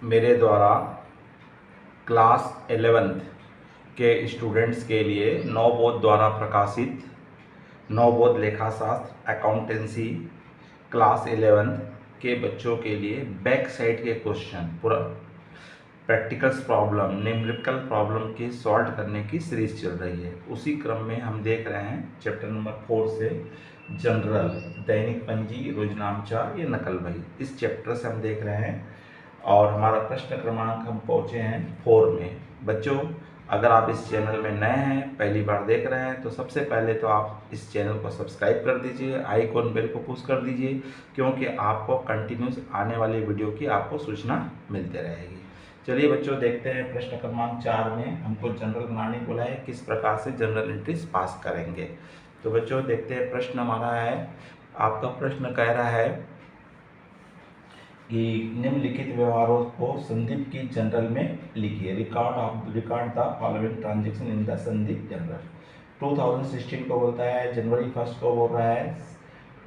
मेरे द्वारा class 11th के स्टूडेंट्स के लिए नवबोध द्वारा प्रकाशित नवबोध लेखाशास्त्र अकाउंटेंसी क्लास 11th के बच्चों के लिए बैक साइड के क्वेश्चन पूरा प्रैक्टिकल्स प्रॉब्लम न्यूमेरिकल प्रॉब्लम के सॉल्व करने की सीरीज चल रही है। उसी क्रम में हम देख रहे हैं चैप्टर नंबर 4 से जनरल दैनिक पंजी रोजनामचा ये नकल बही, इस चैप्टर से हम देख रहे हैं और हमारा प्रश्न क्रमांक हम पहुंचे हैं 4 में। बच्चों, अगर आप इस चैनल में नए हैं, पहली बार देख रहे हैं, तो सबसे पहले तो आप इस चैनल को सब्सक्राइब कर दीजिए, आइकॉन बेल को पुश कर दीजिए, क्योंकि आपको कंटिन्यूस आने वाली वीडियो की आपको सूचना मिलती रहेगी। चलिए बच्चों, देखते हैं प्रश्न क्रमांक 4 में हमको जनरल बनाने बोला है, किस प्रकार से जनरल एंट्रीज पास करेंगे। तो बच्चों देखते हैं, प्रश्न हमारा है, आपका प्रश्न कह रहा है कि निम्नलिखित व्यवहारों को संदीप की जनरल में लिखिए। Record the following transaction in the Sandeep general. 2016 को बोलता है, जनवरी 1 को बोल रहा है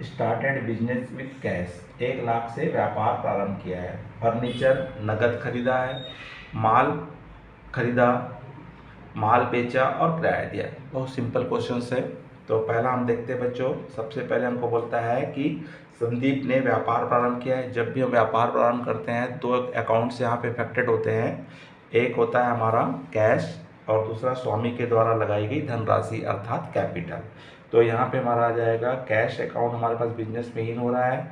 started business with cash, 1 lakh से व्यापार प्रारंभ किया है। फर्नीचर नगद खरीदा है, माल खरीदा, माल बेचा और किराया दिया। बहुत सिंपल क्वेश्चन है। तो पहला हम देखते हैं बच्चों, सबसे पहले हमको बोलता है कि संदीप ने व्यापार प्रारंभ किया है। जब भी हम व्यापार प्रारंभ करते हैं तो अकाउंट्स यहाँ पे इफेक्टेड होते हैं। एक होता है हमारा कैश और दूसरा स्वामी के द्वारा लगाई गई धनराशि अर्थात कैपिटल। तो यहाँ पे हमारा आ जाएगा कैश अकाउंट, हमारे पास बिजनेस में इन हो रहा है,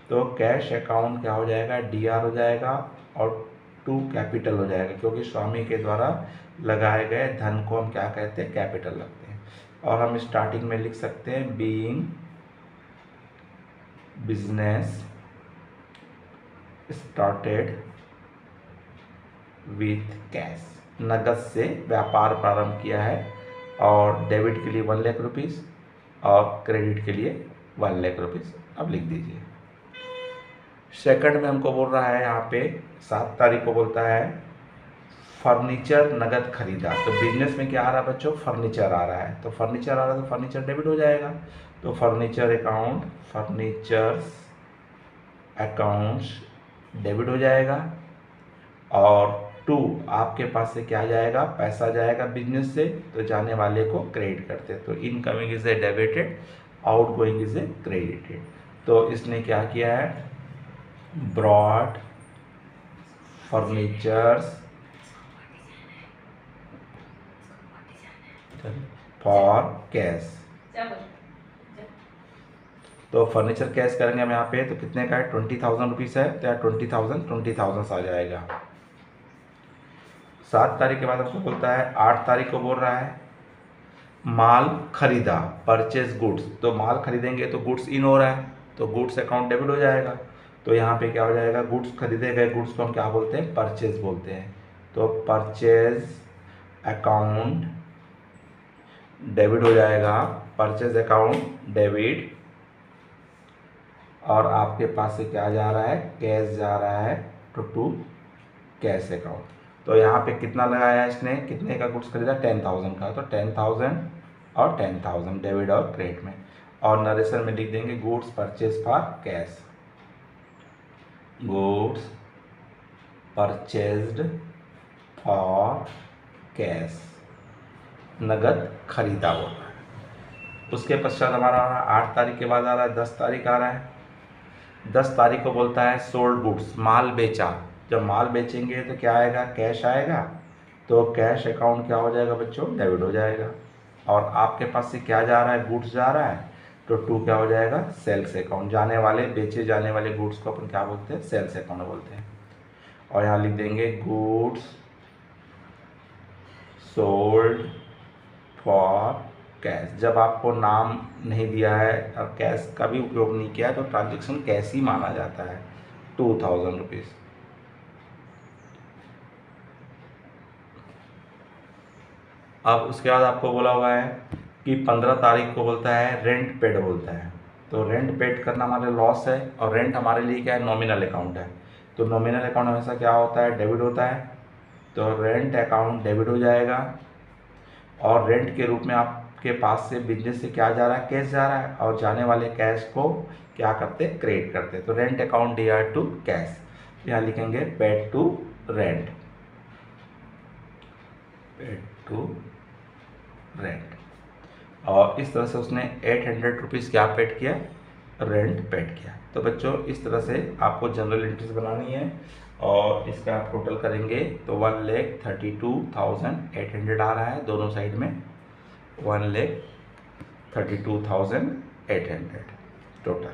तो कैश अकाउंट क्या हो जाएगा, DR हो जाएगा और टू कैपिटल हो जाएगा, क्योंकि स्वामी के द्वारा लगाए गए धन को हम क्या कहते हैं, कैपिटल लगते हैं। और हम स्टार्टिंग में लिख सकते हैं being business started with cash, नगद से व्यापार प्रारंभ किया है और डेबिट के लिए 1 लाख रुपीज़ और क्रेडिट के लिए 1 लाख रुपीज़। अब लिख दीजिए। सेकंड में हमको बोल रहा है यहाँ पे 7 तारीख को बोलता है फर्नीचर नगद खरीदा। तो बिजनेस में क्या आ रहा है बच्चों, फर्नीचर आ रहा है, तो फर्नीचर आ रहा है तो फर्नीचर डेबिट हो जाएगा। तो फर्नीचर अकाउंट्स डेबिट हो जाएगा। और 2 आपके पास से क्या जाएगा, पैसा जाएगा बिजनेस से, तो जाने वाले को क्रेडिट करते हैं। तो incoming is a debited, out going is a credited. तो इसने क्या किया है, ब्रॉड फर्नीचर्स फॉर कैश। तो फर्नीचर कैश करेंगे हम यहाँ पे, तो कितने का है, 20,000 रुपीज़ है, तो 20,000 आ जाएगा। 7 तारीख के बाद हमको बोलता है, 8 तारीख को बोल रहा है माल खरीदा, परचेज गुड्स। तो माल खरीदेंगे तो गुड्स इन हो रहा है, तो गुड्स अकाउंट डेबिट हो जाएगा। तो यहाँ पे क्या हो जाएगा, गुड्स खरीदे गए गुड्स को हम क्या बोलते हैं, परचेज बोलते हैं। तो परचेज अकाउंट डेबिट हो जाएगा, परचेज अकाउंट डेबिट। और आपके पास से क्या जा रहा है, कैश जा रहा है, टू कैश अकाउंट। तो यहाँ पे कितना लगाया है इसने, कितने का गुड्स खरीदा, 10,000 का, तो 10,000 और 10,000 डेबिट और क्रेडिट में। और नरेशन में लिख देंगे goods purchase for cash, goods purchased for cash, नगद खरीदा हुआ। उसके पश्चात हमारा 8 तारीख के बाद आ रहा है 10 तारीख आ रहा है। 10 तारीख को बोलता है सोल्ड गुड्स, माल बेचा। जब माल बेचेंगे तो क्या आएगा, कैश आएगा, तो कैश अकाउंट क्या हो जाएगा बच्चों, डेबिट हो जाएगा। और आपके पास से क्या जा रहा है, गुड्स जा रहा है, तो 2 क्या हो जाएगा, सेल्स अकाउंट। जाने वाले बेचे जाने वाले गुड्स को अपन क्या बोलते हैं, सेल्स अकाउंट बोलते हैं। और यहाँ लिख देंगे गुड्स सोल्ड फॉर कैश। जब आपको नाम नहीं दिया है और कैश का भी उपयोग नहीं किया है तो ट्रांजैक्शन कैश ही माना जाता है, 2,000 रुपीज़। अब उसके बाद आपको बोला हुआ है कि 15 तारीख को बोलता है रेंट पेड बोलता है। तो रेंट पेड करना हमारे लॉस है और रेंट हमारे लिए क्या है, नॉमिनल अकाउंट है। तो नॉमिनल अकाउंट हमेशा क्या होता है, डेबिट होता है। तो रेंट अकाउंट डेबिट हो जाएगा। और रेंट के रूप में आपके पास से बिजनेस से क्या जा रहा है, कैश जा रहा है, और जाने वाले कैश को क्या करते हैं, क्रेडिट करते हैं। तो rent account DR to cash, यहाँ लिखेंगे paid to rent, paid to rent. और इस तरह से उसने 800 रुपीज़ क्या पेड किया, रेंट पेड किया। तो बच्चों इस तरह से आपको जनरल एंट्रीज बनानी है और इसका आप टोटल करेंगे तो 1,32,800 आ रहा है दोनों साइड में, 1,32,800 टोटल।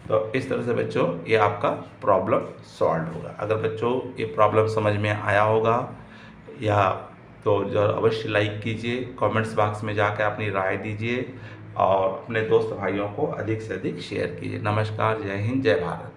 तो इस तरह से बच्चों ये आपका प्रॉब्लम सॉल्व होगा। अगर बच्चों ये प्रॉब्लम समझ में आया होगा या तो जो अवश्य लाइक कीजिए, कमेंट्स बॉक्स में जाकर अपनी राय दीजिए और अपने दोस्त भाइयों को अधिक से अधिक शेयर कीजिए। नमस्कार, जय हिंद, जय भारत।